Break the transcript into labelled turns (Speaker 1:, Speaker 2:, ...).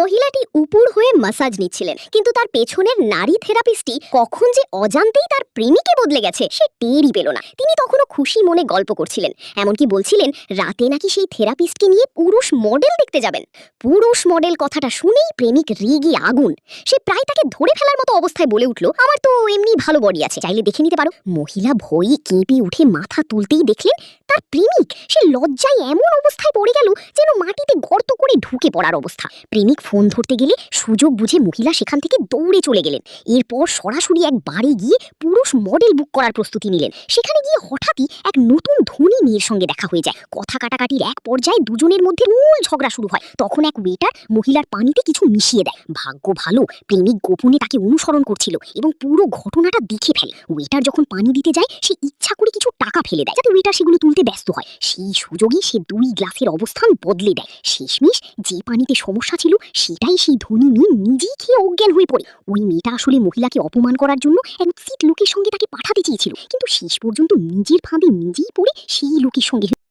Speaker 1: মহিলাটি উপুর হয়ে মাসাজ নিচ্ছিলেন, কিন্তু তার পেছনের নারী থেরাপিস্টটি কখন যে অজান্তেই তার প্রেমিকে বদলে গেছে সে টেরই পেল না। তিনি তখনও খুশি মনে গল্প করছিলেন, এমনকি বলছিলেন রাতে নাকি সেই থেরাপিস্টকে নিয়ে পুরুষ মডেল দেখতে যাবেন। পুরুষ মডেল কথাটা শুনেই প্রেমিক রেগে আগুন। সে প্রায় তাকে ধরে ফেলার মতো অবস্থায় বলে উঠল, আমার তো এমনি ভালো বডি আছে, চাইলে দেখে নিতে পারো। মহিলা ভয়ে কেঁপে উঠে মাথা তুলতেই দেখলেন তার প্রেমিক সে লজ্জায় এমন অবস্থায় পড়ে গেল যেন মাটিতে গর্ত করে ঢুকে পড়ার অবস্থা। প্রেমিক ফোন ধরতে গেলে সুযোগ বুঝে মহিলা সেখান থেকে দৌড়ে চলে গেলেন। এরপর সরাসরি এক বারে গিয়ে পুরুষ মডেল বুক করার প্রস্তুতি নিলেন। সেখানে গিয়ে হঠাৎই এক নতুন ধনী মেয়ের সঙ্গে দেখা হয়ে যায়। কথা কাটাকাটির এক পর্যায়ে দুজনের মধ্যে মূল ঝগড়া শুরু হয়। তখন এক ওয়েটার মহিলার পানিতে কিছু মিশিয়ে দেয়। ভাগ্য ভালো প্রেমিক গোপনে তাকে অনুসরণ করছিল এবং পুরো ঘটনাটা দেখে ফেলে। ওয়েটার যখন পানি দিতে যায় সে ইচ্ছা করে কিছু টাকা ফেলে দেয় যাতে ওয়েটার সেগুলো তুলতে ব্যস্ত হয়। সেই সুযোগে সে 2 গ্লাসের অবস্থান বদলে দেয়। শেষমেশ যে পানিতে সমস্যা ছিল সেটাই সেই ধনী মেয়ে নিজেই খেয়ে অজ্ঞান হয়ে পড়ে। ওই মেয়েটা আসলে মহিলাকে অপমান করার জন্য এক উচিত লোকের সঙ্গে তাকে পাঠাতে চেয়েছিল, কিন্তু শেষ পর্যন্ত নিজের ফাঁদে নিজেই পড়ে সেই লোকের সঙ্গে